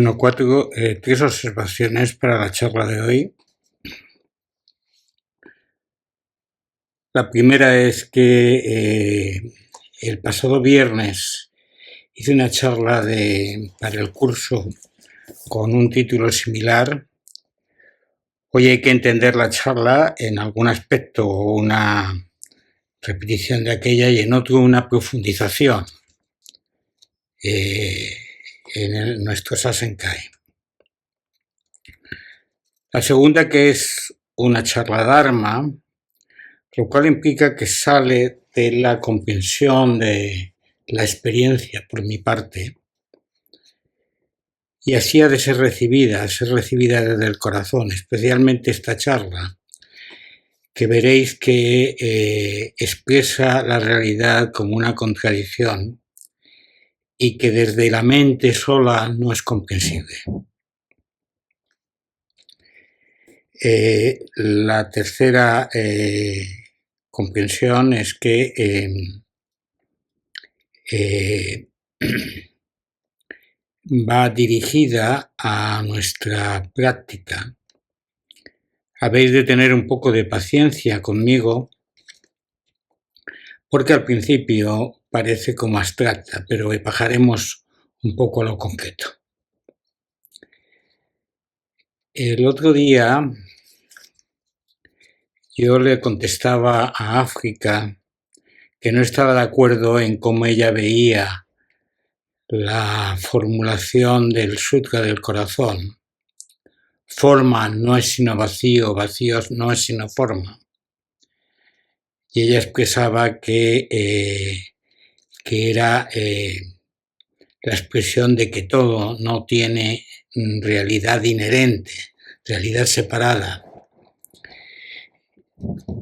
Bueno, tres observaciones para la charla de hoy. La primera es que el pasado viernes hice una charla para el curso con un título similar. Hoy hay que entender la charla en algún aspecto una repetición de aquella y en otro una profundización en nuestro Sasenkai. La segunda, que es una charla dharma, lo cual implica que sale de la comprensión de la experiencia por mi parte y así ha de ser recibida desde el corazón, especialmente esta charla, que veréis que expresa la realidad como una contradicción y que desde la mente sola no es comprensible. La tercera comprensión es que va dirigida a nuestra práctica. Habéis de tener un poco de paciencia conmigo, porque al principio parece como abstracta, pero bajaremos un poco a lo concreto. El otro día yo le contestaba a África que no estaba de acuerdo en cómo ella veía la formulación del Sutra del Corazón. Forma no es sino vacío, vacío no es sino forma. Y ella expresaba que era la expresión de que todo no tiene realidad inherente, realidad separada.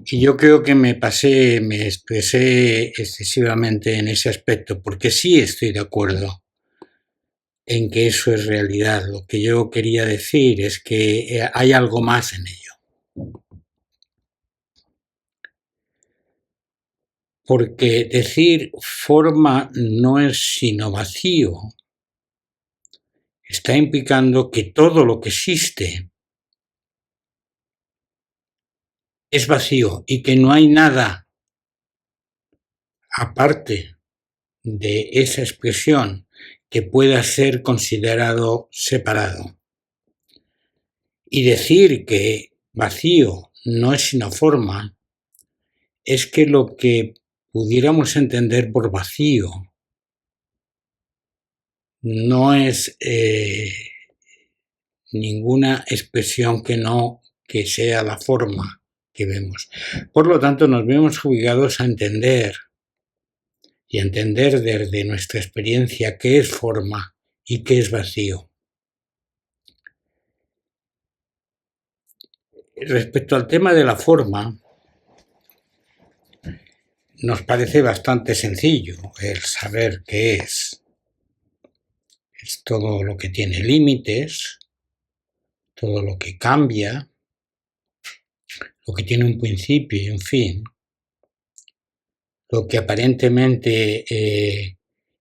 Y yo creo que me expresé excesivamente en ese aspecto, porque sí estoy de acuerdo en que eso es realidad. Lo que yo quería decir es que hay algo más en ello. Porque decir forma no es sino vacío está implicando que todo lo que existe es vacío y que no hay nada aparte de esa expresión que pueda ser considerado separado. Y decir que vacío no es sino forma es que lo que pudiéramos entender por vacío no es ninguna expresión que sea la forma que vemos. Por lo tanto, nos vemos obligados a entender desde nuestra experiencia qué es forma y qué es vacío. Respecto al tema de la forma, nos parece bastante sencillo el saber qué es. Es todo lo que tiene límites, todo lo que cambia, lo que tiene un principio y un fin, lo que aparentemente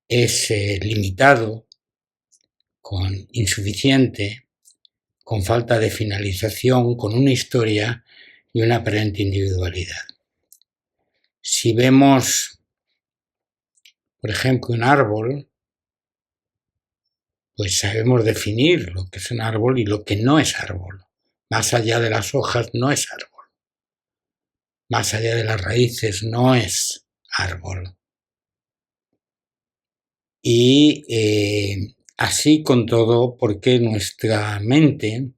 es limitado, con insuficiente, con falta de finalización, con una historia y una aparente individualidad. Si vemos, por ejemplo, un árbol, pues sabemos definir lo que es un árbol y lo que no es árbol. Más allá de las hojas no es árbol. Más allá de las raíces no es árbol. Y así con todo, porque nuestra mente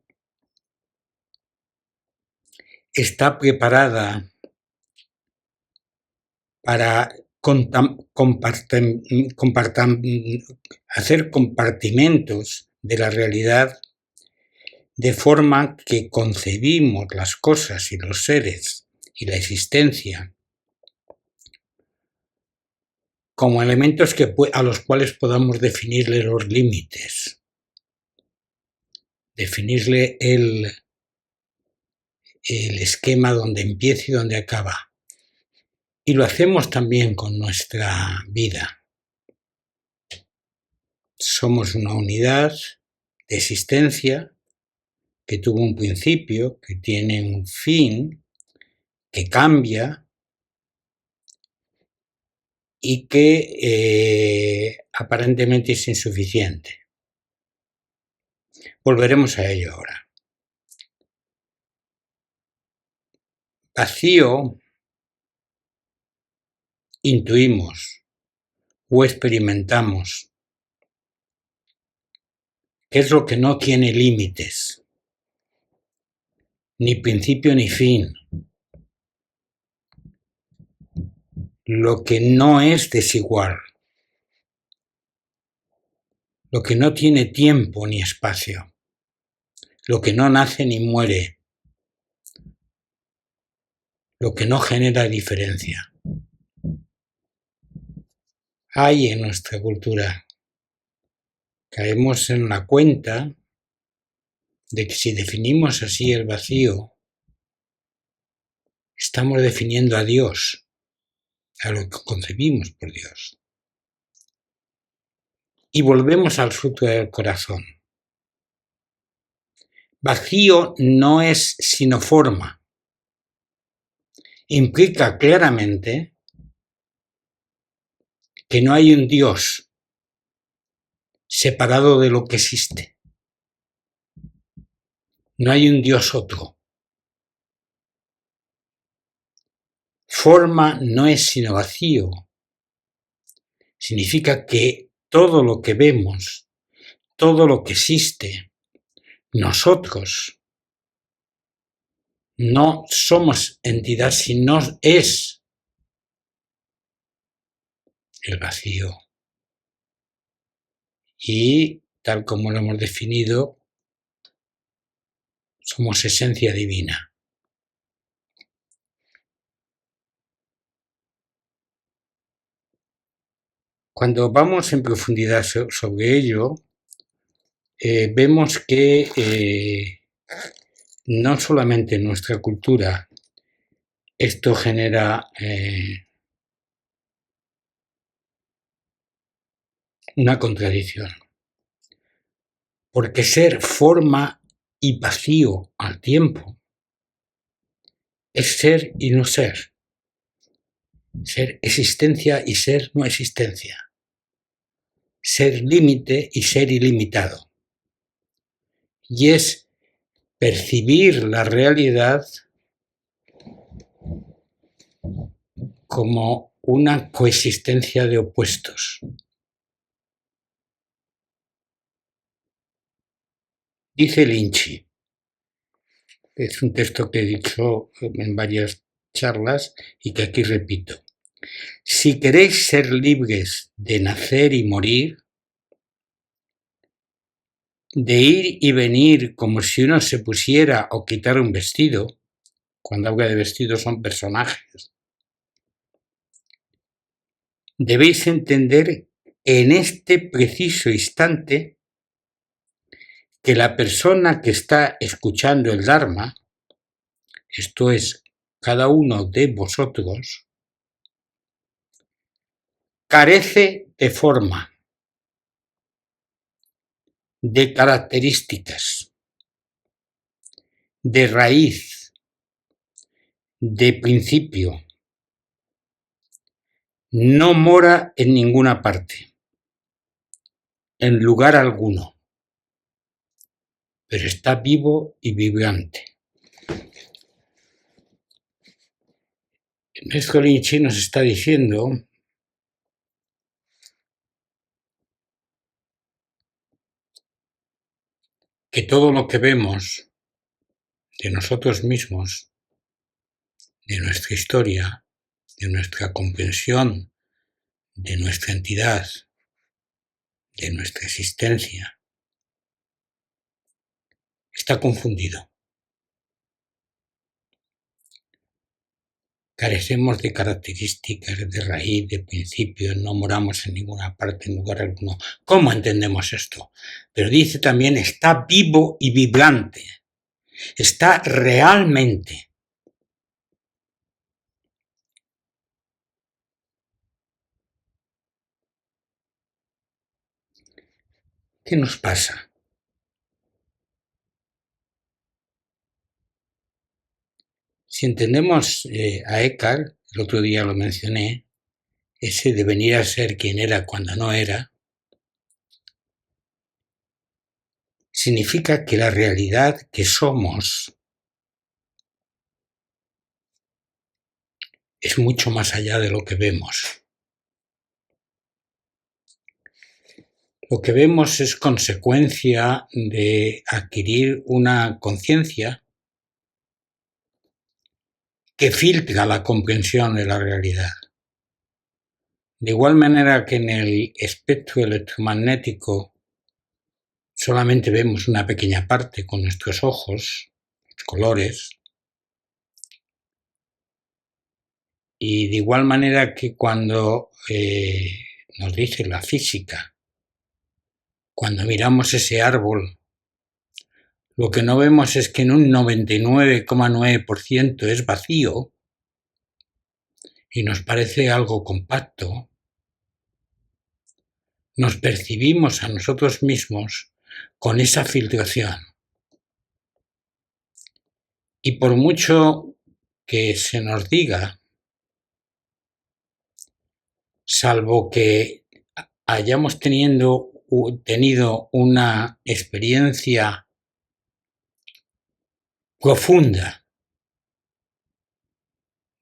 está preparada para hacer compartimentos de la realidad de forma que concebimos las cosas y los seres y la existencia como elementos a los cuales podamos definirle los límites, definirle el esquema donde empieza y donde acaba. Y lo hacemos también con nuestra vida. Somos una unidad de existencia que tuvo un principio, que tiene un fin, que cambia y que aparentemente es insuficiente. Volveremos a ello ahora. Vacío, intuimos o experimentamos, que es lo que no tiene límites, ni principio ni fin, lo que no es desigual, lo que no tiene tiempo ni espacio, lo que no nace ni muere, lo que no genera diferencia. Hay en nuestra cultura, caemos en la cuenta de que si definimos así el vacío, estamos definiendo a Dios, a lo que concebimos por Dios. Y volvemos al fruto del corazón. Vacío no es sino forma. Implica claramente que no hay un Dios separado de lo que existe. No hay un Dios otro. Forma no es sino vacío. Significa que todo lo que vemos, todo lo que existe, nosotros no somos entidad, sino es el vacío. Y tal como lo hemos definido, somos esencia divina. Cuando vamos en profundidad sobre ello, vemos que no solamente en nuestra cultura esto genera una contradicción, porque ser forma y vacío al tiempo es ser y no ser, ser existencia y ser no existencia, ser límite y ser ilimitado. Y es percibir la realidad como una coexistencia de opuestos. Dice Lynch, es un texto que he dicho en varias charlas y que aquí repito. Si queréis ser libres de nacer y morir, de ir y venir como si uno se pusiera o quitara un vestido, cuando habla de vestidos son personajes, debéis entender en este preciso instante que la persona que está escuchando el Dharma, esto es, cada uno de vosotros, carece de forma, de características, de raíz, de principio. No mora en ninguna parte, en lugar alguno, pero está vivo y vibrante. Esto Lynch nos está diciendo que todo lo que vemos de nosotros mismos, de nuestra historia, de nuestra comprensión, de nuestra entidad, de nuestra existencia, está confundido. Carecemos de características, de raíz, de principio, no moramos en ninguna parte, en lugar alguno. ¿Cómo entendemos esto? Pero dice también, está vivo y vibrante, está realmente. ¿Qué nos pasa? Si entendemos a Eckhart, el otro día lo mencioné, ese de venir a ser quien era cuando no era, significa que la realidad que somos es mucho más allá de lo que vemos. Lo que vemos es consecuencia de adquirir una conciencia que filtra la comprensión de la realidad. De igual manera que en el espectro electromagnético solamente vemos una pequeña parte con nuestros ojos, los colores, y de igual manera que cuando nos dice la física, cuando miramos ese árbol, lo que no vemos es que en un 99,9% es vacío y nos parece algo compacto. Nos percibimos a nosotros mismos con esa filtración. Y por mucho que se nos diga, salvo que hayamos tenido una experiencia profunda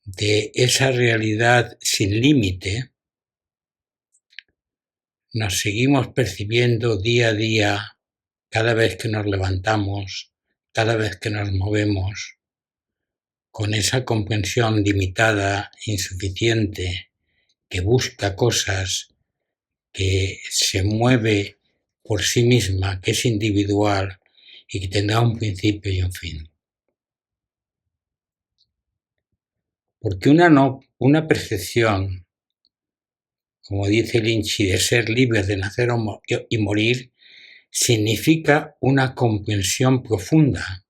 de esa realidad sin límite, nos seguimos percibiendo día a día, cada vez que nos levantamos, cada vez que nos movemos, con esa comprensión limitada, insuficiente, que busca cosas, que se mueve por sí misma, que es individual y que tendrá un principio y un fin. Porque una percepción, como dice Lynch, de ser libres de nacer y morir, significa una comprensión profunda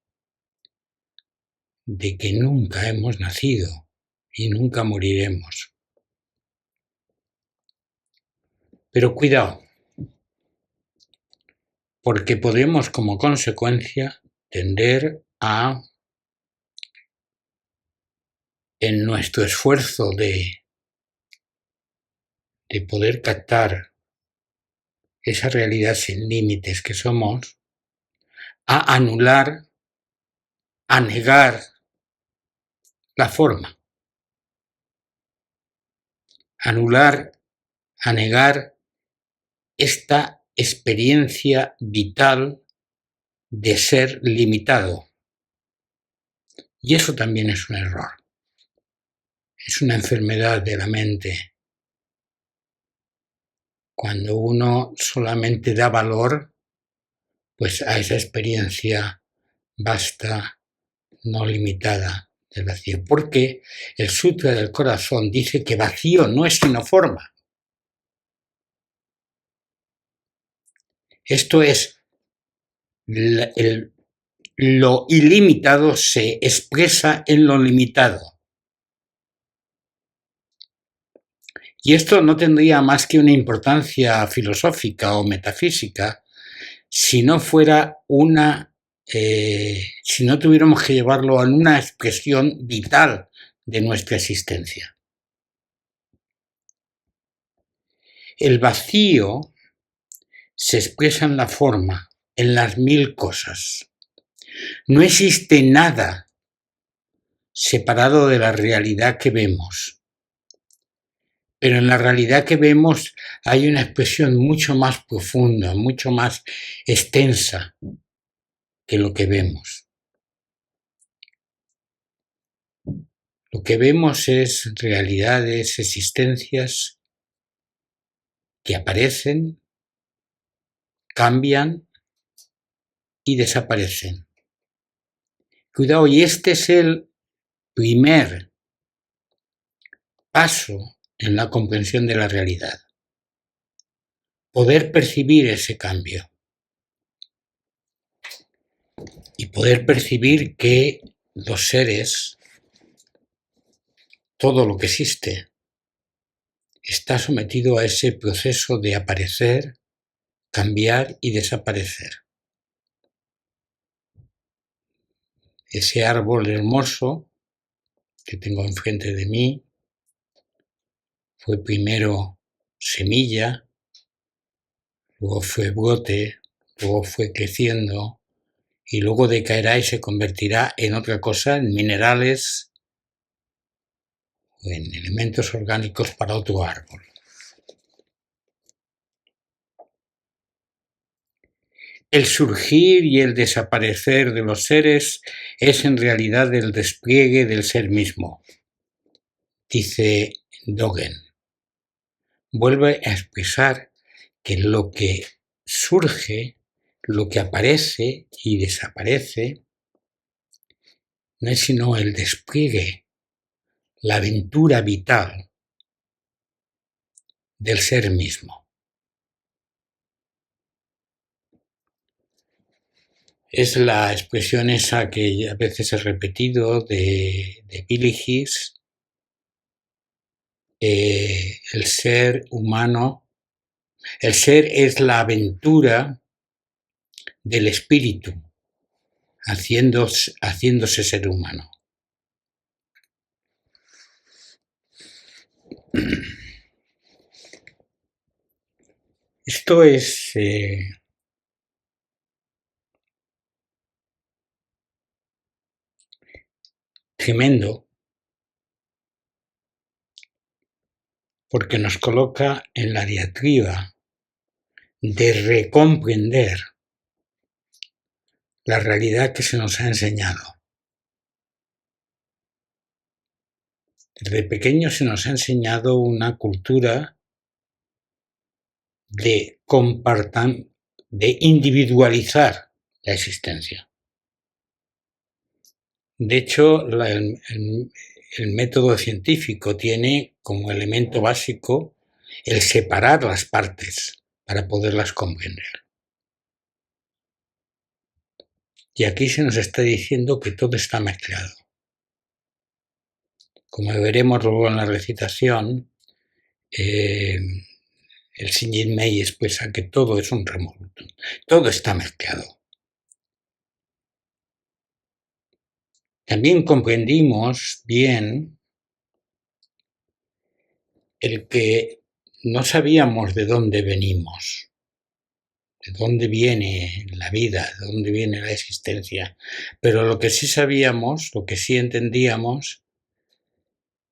de que nunca hemos nacido y nunca moriremos. Pero cuidado, porque podemos como consecuencia tender a, en nuestro esfuerzo de poder captar esa realidad sin límites que somos, a anular, a negar la forma, anular, a negar esta experiencia vital de ser limitado. Y eso también es un error. Es una enfermedad de la mente. Cuando uno solamente da valor, pues a esa experiencia vasta, no limitada del vacío. Porque el Sutra del Corazón dice que vacío no es sino forma. Esto es, lo ilimitado se expresa en lo limitado. Y esto no tendría más que una importancia filosófica o metafísica si no fuera si no tuviéramos que llevarlo a una expresión vital de nuestra existencia. El vacío se expresa en la forma, en las 1000 cosas. No existe nada separado de la realidad que vemos. Pero en la realidad que vemos hay una expresión mucho más profunda, mucho más extensa que lo que vemos. Lo que vemos es realidades, existencias que aparecen, cambian y desaparecen. Cuidado, y este es el primer paso en la comprensión de la realidad. Poder percibir ese cambio. Y poder percibir que los seres, todo lo que existe, está sometido a ese proceso de aparecer, cambiar y desaparecer. Ese árbol hermoso que tengo enfrente de mí fue primero semilla, luego fue brote, luego fue creciendo y luego decaerá y se convertirá en otra cosa, en minerales o en elementos orgánicos para otro árbol. El surgir y el desaparecer de los seres es en realidad el despliegue del ser mismo, dice Dogen. Vuelve a expresar que lo que surge, lo que aparece y desaparece, no es sino el despliegue, la aventura vital del ser mismo. Es la expresión esa que a veces he repetido de Billy Hicks, el ser humano, el ser es la aventura del espíritu, haciéndose ser humano. Esto es tremendo porque nos coloca en la diatriba de recomprender la realidad que se nos ha enseñado. Desde pequeño se nos ha enseñado una cultura de individualizar la existencia. De hecho, el método científico tiene como elemento básico el separar las partes para poderlas comprender. Y aquí se nos está diciendo que todo está mezclado. Como veremos luego en la recitación, el Shinjin Mei expresa que todo es un remorutum, todo está mezclado. También comprendimos bien el que no sabíamos de dónde venimos, de dónde viene la vida, de dónde viene la existencia, pero lo que sí sabíamos, lo que sí entendíamos,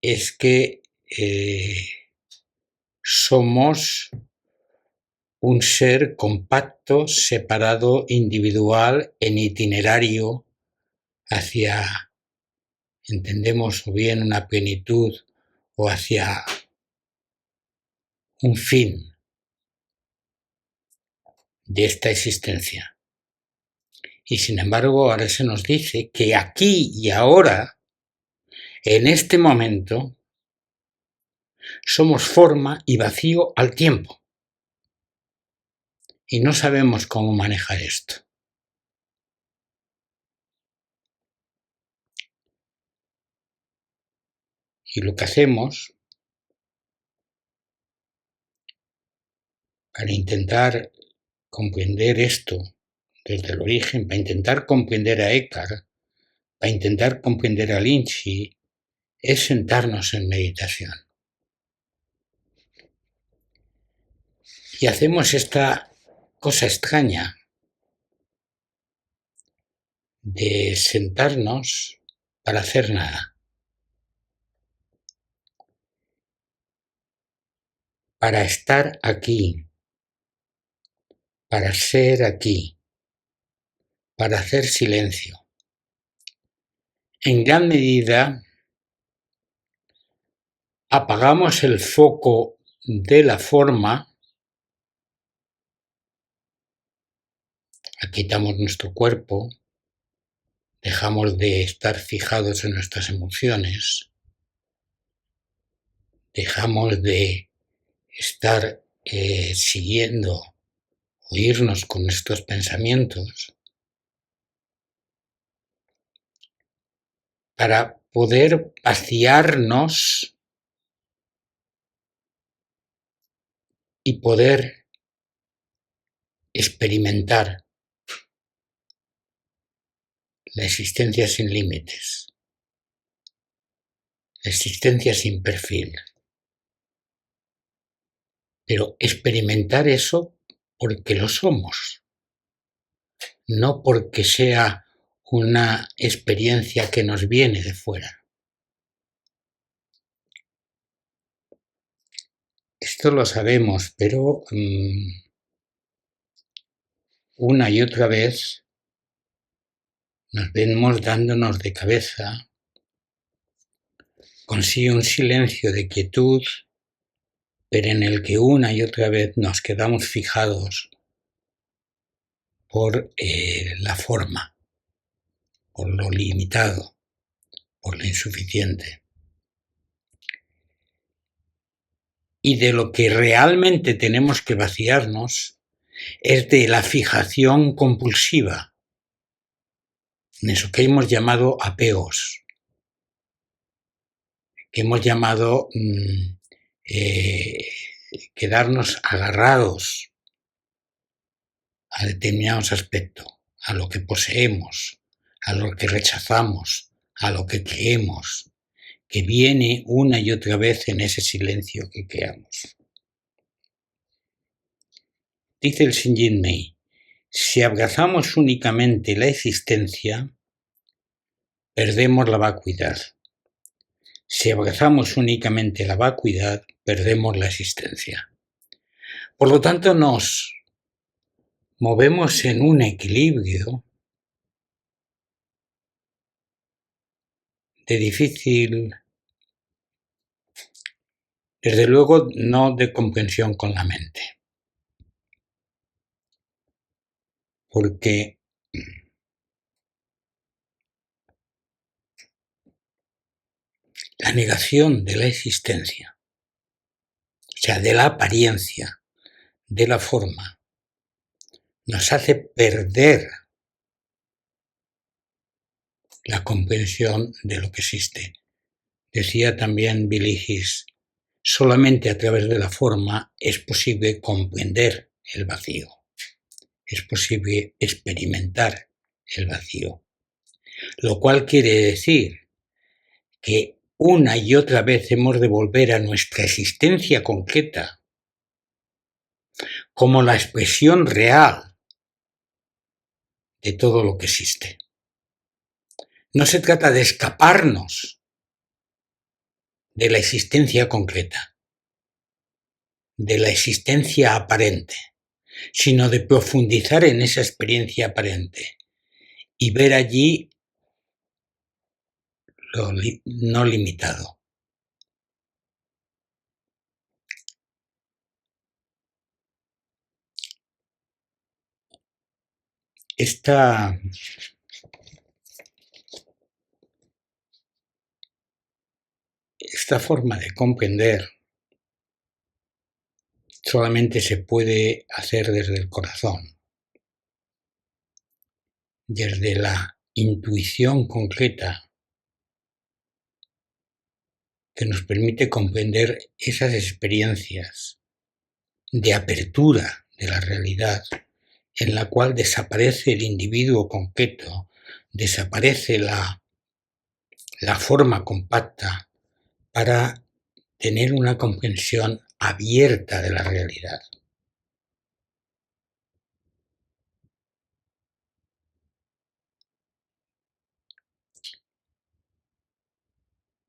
es que somos un ser compacto, separado, individual, en itinerario hacia, entendemos, o bien una plenitud o hacia un fin de esta existencia. Y sin embargo, ahora se nos dice que aquí y ahora, en este momento, somos forma y vacío al tiempo. Y no sabemos cómo manejar esto. Y lo que hacemos para intentar comprender esto desde el origen, para intentar comprender a Eckhart, para intentar comprender a Lynch, es sentarnos en meditación. Y hacemos esta cosa extraña de sentarnos para hacer nada, para estar aquí, para ser aquí, para hacer silencio. En gran medida, apagamos el foco de la forma, quitamos nuestro cuerpo, dejamos de estar fijados en nuestras emociones, dejamos de estar siguiendo o irnos con nuestros pensamientos para poder vaciarnos y poder experimentar la existencia sin límites. existencia sin perfil. Pero experimentar eso porque lo somos, no porque sea una experiencia que nos viene de fuera. Esto lo sabemos, pero una y otra vez nos vemos dándonos de cabeza con sí un silencio de quietud, pero en el que una y otra vez nos quedamos fijados por la forma, por lo limitado, por lo insuficiente. Y de lo que realmente tenemos que vaciarnos es de la fijación compulsiva, en eso que hemos llamado apegos, que hemos llamado quedarnos agarrados a determinados aspectos, a lo que poseemos, a lo que rechazamos, a lo que creemos, que viene una y otra vez en ese silencio que creamos. Dice el Shinjin Mei, si abrazamos únicamente la existencia, perdemos la vacuidad. Si abrazamos únicamente la vacuidad, perdemos la existencia. Por lo tanto, nos movemos en un equilibrio de difícil, desde luego no de comprensión con la mente, porque la negación de la existencia, o sea, de la apariencia, de la forma, nos hace perder la comprensión de lo que existe. Decía también Billy Hicks, solamente a través de la forma es posible comprender el vacío, es posible experimentar el vacío, lo cual quiere decir que una y otra vez hemos de volver a nuestra existencia concreta como la expresión real de todo lo que existe. No se trata de escaparnos de la existencia concreta, de la existencia aparente, sino de profundizar en esa experiencia aparente y ver allí lo no limitado. Esta forma de comprender solamente se puede hacer desde el corazón, desde la intuición concreta que nos permite comprender esas experiencias de apertura de la realidad en la cual desaparece el individuo concreto, desaparece la forma compacta para tener una comprensión abierta de la realidad.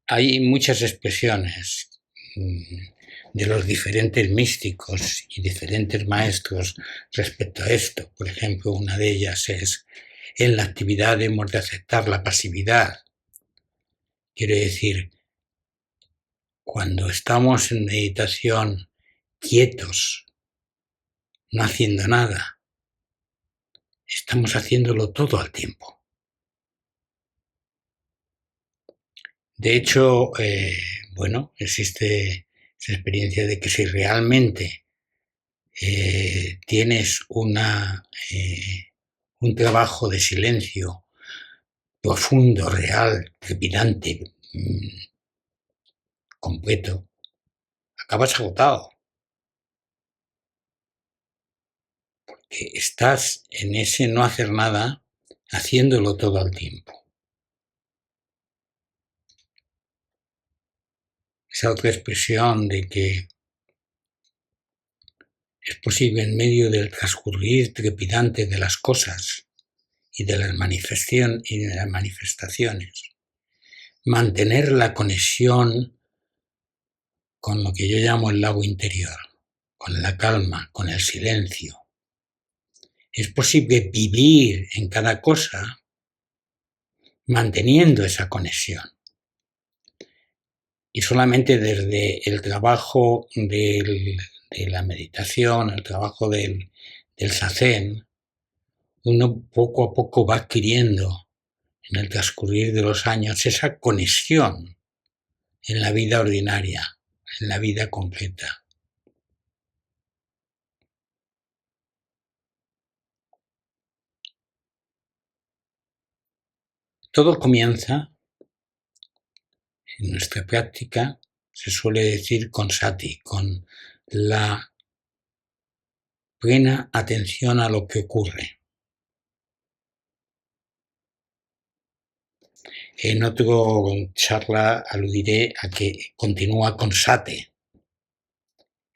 Hay muchas expresiones de los diferentes místicos y diferentes maestros respecto a esto. Por ejemplo, una de ellas es: en la actividad hemos de aceptar la pasividad. Quiere decir, cuando estamos en meditación quietos, no haciendo nada, estamos haciéndolo todo al tiempo. De hecho, existe esa experiencia de que si realmente tienes un trabajo de silencio profundo, real, trepidante, completo, acabas agotado. Porque estás en ese no hacer nada, haciéndolo todo al tiempo. esa otra expresión de que es posible en medio del transcurrir trepidante de las cosas y de las manifestaciones, mantener la conexión con lo que yo llamo el lago interior, con la calma, con el silencio. Es posible vivir en cada cosa manteniendo esa conexión. Y solamente desde el trabajo de la meditación, el trabajo del zazen, uno poco a poco va adquiriendo en el transcurrir de los años esa conexión en la vida ordinaria, en la vida concreta. Todo comienza, en nuestra práctica, se suele decir con sati, con la plena atención a lo que ocurre. En otra charla aludiré a que continúa con sate,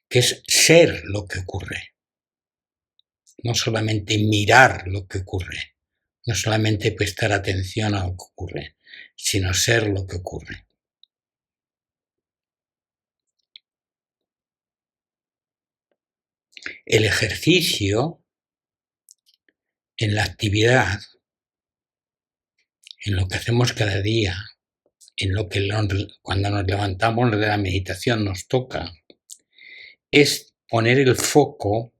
que es ser lo que ocurre, no solamente mirar lo que ocurre, no solamente prestar atención a lo que ocurre, sino ser lo que ocurre. El ejercicio en la actividad, en lo que hacemos cada día, en lo que cuando nos levantamos de la meditación nos toca, es poner el foco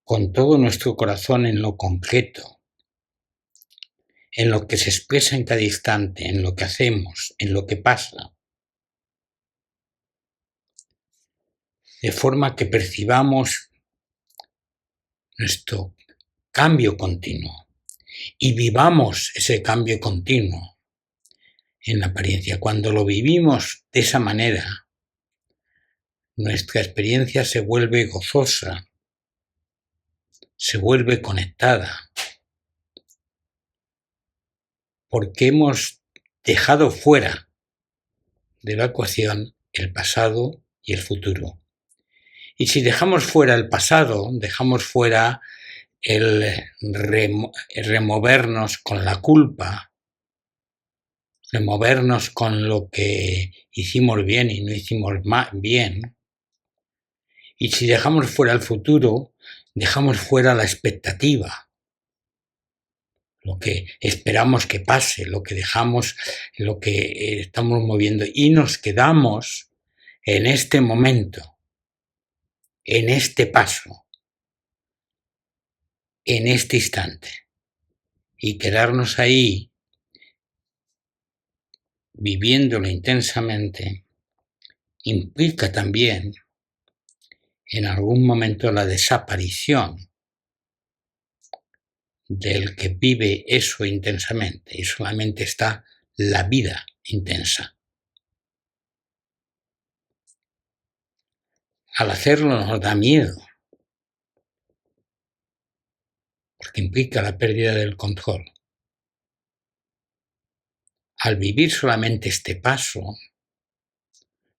con todo nuestro corazón en lo concreto, en lo que se expresa en cada instante, en lo que hacemos, en lo que pasa, de forma que percibamos nuestro cambio continuo y vivamos ese cambio continuo en la apariencia. Cuando lo vivimos de esa manera, nuestra experiencia se vuelve gozosa, se vuelve conectada, porque hemos dejado fuera de la ecuación el pasado y el futuro. Y si dejamos fuera el pasado, dejamos fuera el removernos con la culpa, removernos con lo que hicimos bien y no hicimos bien. Y si dejamos fuera el futuro, dejamos fuera la expectativa, lo que esperamos que pase, lo que dejamos, lo que estamos moviendo, y nos quedamos en este momento, en este paso, en este instante. Y quedarnos ahí viviéndolo intensamente implica también en algún momento la desaparición del que vive eso intensamente y solamente está la vida intensa. Al hacerlo nos da miedo, porque implica la pérdida del control. Al vivir solamente este paso,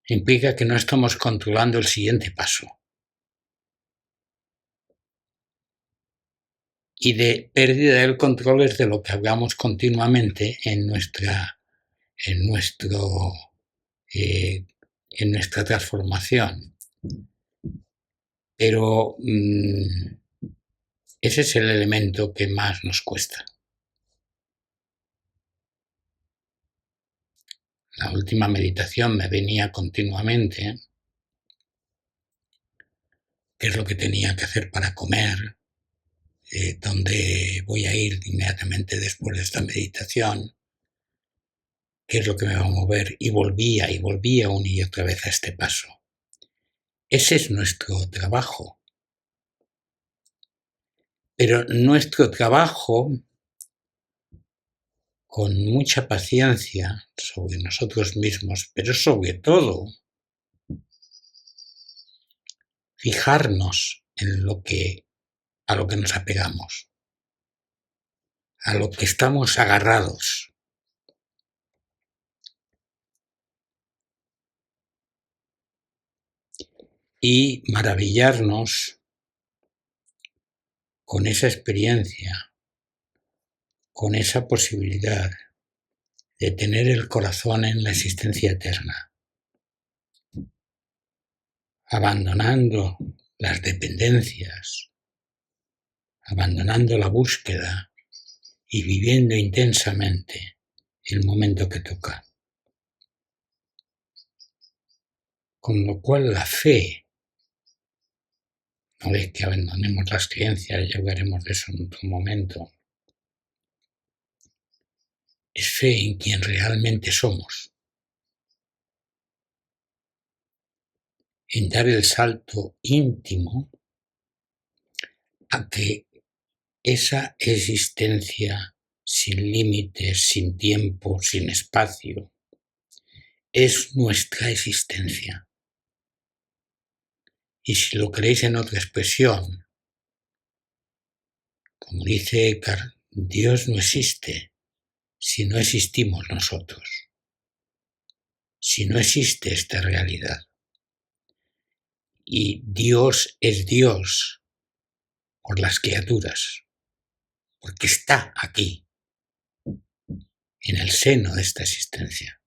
implica que no estamos controlando el siguiente paso. Y de pérdida del control es de lo que hablamos continuamente en nuestra transformación. Pero ese es el elemento que más nos cuesta. La última meditación me venía continuamente qué es lo que tenía que hacer para comer, dónde voy a ir inmediatamente después de esta meditación, qué es lo que me va a mover, y volvía una y otra vez a este paso. Ese es nuestro trabajo. Pero nuestro trabajo, con mucha paciencia sobre nosotros mismos, pero sobre todo fijarnos en a lo que nos apegamos, a lo que estamos agarrados. y maravillarnos con esa experiencia, con esa posibilidad de tener el corazón en la existencia eterna, abandonando las dependencias, abandonando la búsqueda y viviendo intensamente el momento que toca. Con lo cual la fe, no es que abandonemos las creencias, ya hablaremos de eso en otro momento, es fe en quien realmente somos, en dar el salto íntimo a que esa existencia sin límites, sin tiempo, sin espacio, es nuestra existencia. Y si lo queréis en otra expresión, como dice Eckhart, Dios no existe si no existimos nosotros, si no existe esta realidad. Y Dios es Dios por las criaturas, porque está aquí, en el seno de esta existencia.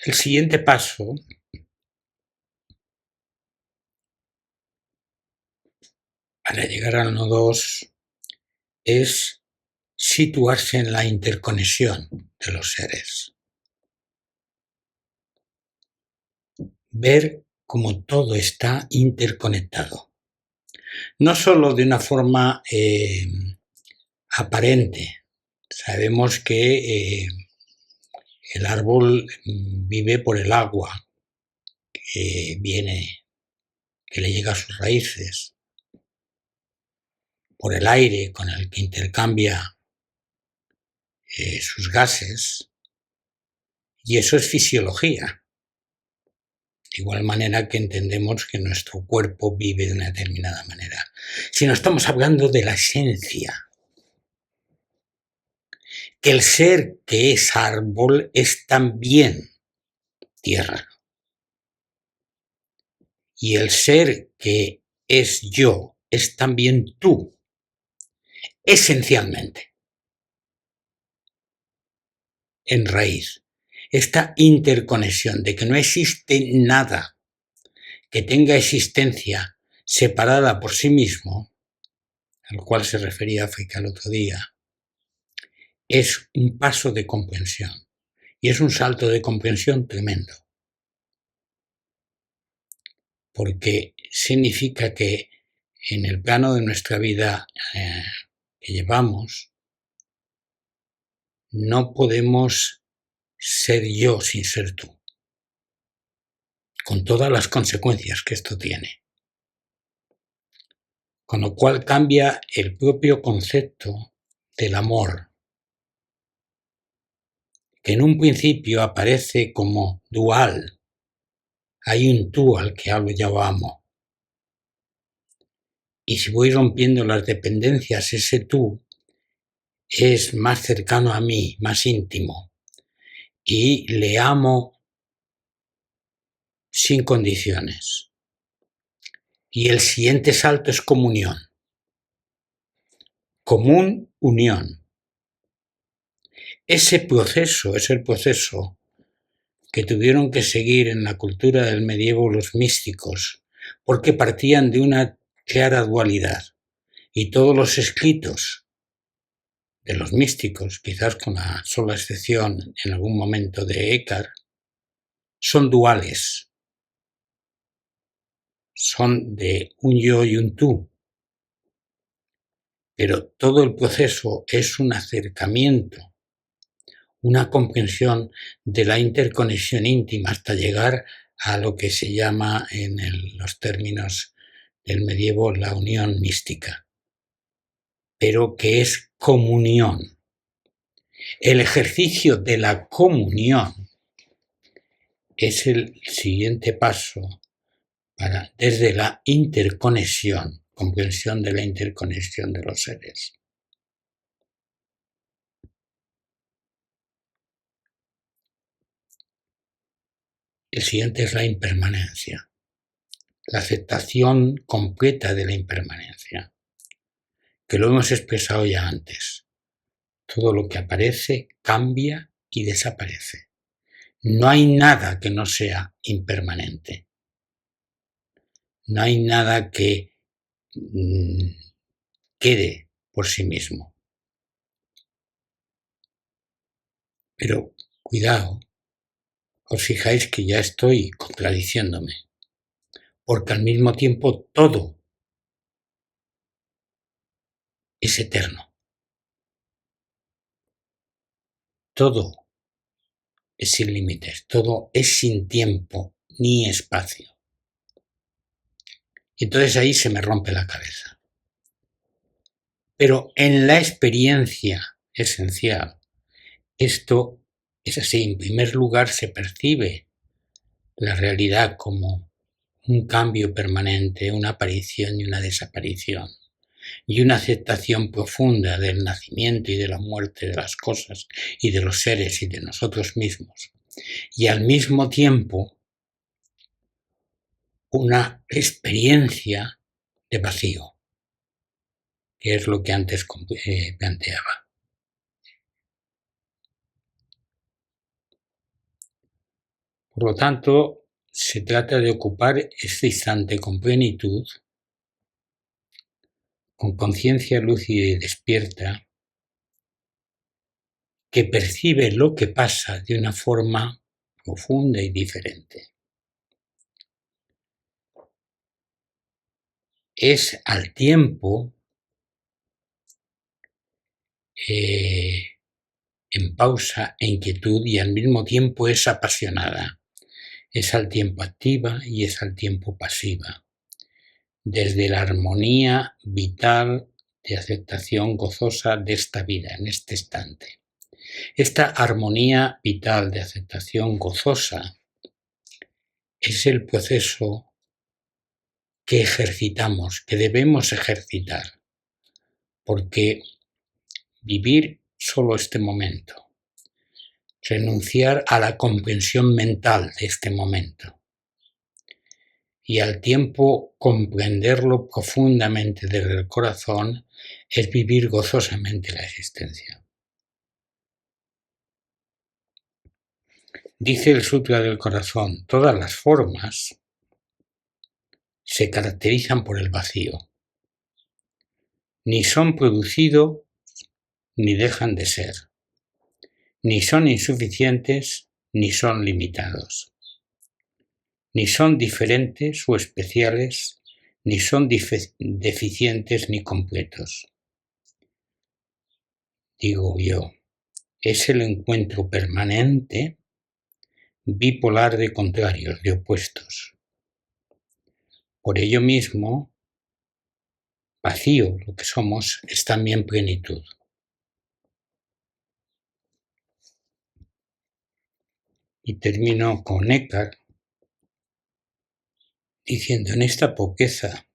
El siguiente paso para llegar al no 2 es situarse en la interconexión de los seres. Ver cómo todo está interconectado. No solo de una forma aparente. Sabemos que el árbol vive por el agua que viene, que le llega a sus raíces, por el aire con el que intercambia sus gases, y eso es fisiología. De igual manera que entendemos que nuestro cuerpo vive de una determinada manera. Si no estamos hablando de la esencia, que el ser que es árbol es también tierra. Y el ser que es yo es también tú, esencialmente, en raíz. Esta interconexión de que no existe nada que tenga existencia separada por sí mismo, al cual se refería África el otro día, es un paso de comprensión y es un salto de comprensión tremendo, porque significa que en el plano de nuestra vida que llevamos no podemos ser yo sin ser tú, con todas las consecuencias que esto tiene. Con lo cual cambia el propio concepto del amor, que en un principio aparece como dual. Hay un tú al que hablo, yo amo. Y si voy rompiendo las dependencias, ese tú es más cercano a mí, más íntimo. Y le amo sin condiciones. Y el siguiente salto es comunión. Común unión. Ese proceso es el proceso que tuvieron que seguir en la cultura del medievo los místicos, porque partían de una clara dualidad. Y todos los escritos de los místicos, quizás con la sola excepción en algún momento de Eckhart, son duales. Son de un yo y un tú. Pero todo el proceso es un acercamiento, una comprensión de la interconexión íntima hasta llegar a lo que se llama en los términos del medievo la unión mística, pero que es comunión. El ejercicio de la comunión es el siguiente paso para, desde la interconexión, comprensión de la interconexión de los seres. El siguiente es la impermanencia, la aceptación completa de la impermanencia, que lo hemos expresado ya antes. Todo lo que aparece cambia y desaparece. No hay nada que no sea impermanente. No hay nada que quede por sí mismo. Pero cuidado, os fijáis que ya estoy contradiciéndome, porque al mismo tiempo todo es eterno. Todo es sin límites, todo es sin tiempo ni espacio. Y entonces ahí se me rompe la cabeza. Pero en la experiencia esencial, esto es así. En primer lugar, se percibe la realidad como un cambio permanente, una aparición y una desaparición, y una aceptación profunda del nacimiento y de la muerte de las cosas y de los seres y de nosotros mismos. Y al mismo tiempo, una experiencia de vacío, que es lo que antes planteaba. Por lo tanto, se trata de ocupar este instante con plenitud, con conciencia lúcida y despierta, que percibe lo que pasa de una forma profunda y diferente. Es al tiempo en pausa e inquietud y al mismo tiempo es apasionada. Es al tiempo activa y es al tiempo pasiva. Desde la armonía vital de aceptación gozosa de esta vida, en este instante. Esta armonía vital de aceptación gozosa es el proceso que ejercitamos, que debemos ejercitar, porque vivir solo este momento, renunciar a la comprensión mental de este momento y al tiempo comprenderlo profundamente desde el corazón es vivir gozosamente la existencia. Dice el Sutra del Corazón, todas las formas se caracterizan por el vacío. Ni son producidos ni dejan de ser. Ni son insuficientes ni son limitados. Ni son diferentes o especiales, ni son deficientes ni completos. Digo yo, es el encuentro permanente, bipolar de contrarios, de opuestos. Por ello mismo, vacío, lo que somos, es también plenitud. Y termino con Eckhart diciendo, en esta pobreza,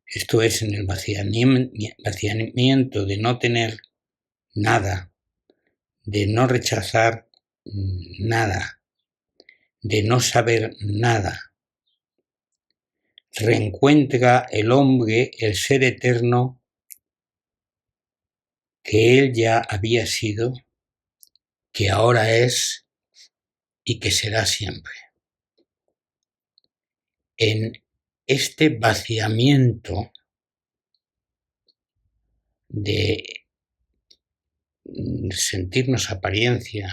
esto es en el vaciamiento de no tener nada, de no rechazar nada, de no saber nada, reencuentra el hombre el ser eterno que él ya había sido, que ahora es y que será siempre. En este vaciamiento de sentirnos apariencia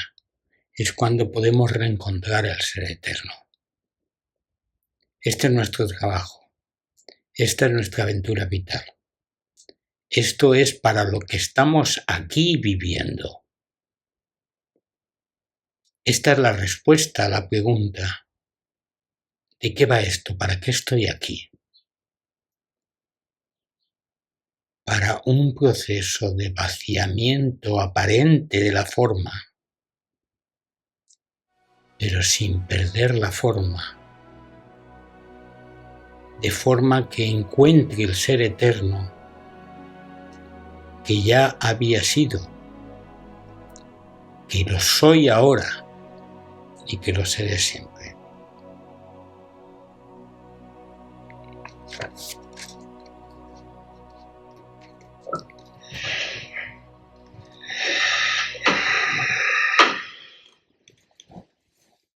es cuando podemos reencontrar al ser eterno. Este es nuestro trabajo, esta es nuestra aventura vital. Esto es para lo que estamos aquí viviendo. Esta es la respuesta a la pregunta, ¿de qué va esto? ¿Para qué estoy aquí? Para un proceso de vaciamiento aparente de la forma, pero sin perder la forma, de forma que encuentre el ser eterno que ya había sido, que lo soy ahora y que lo seré siempre.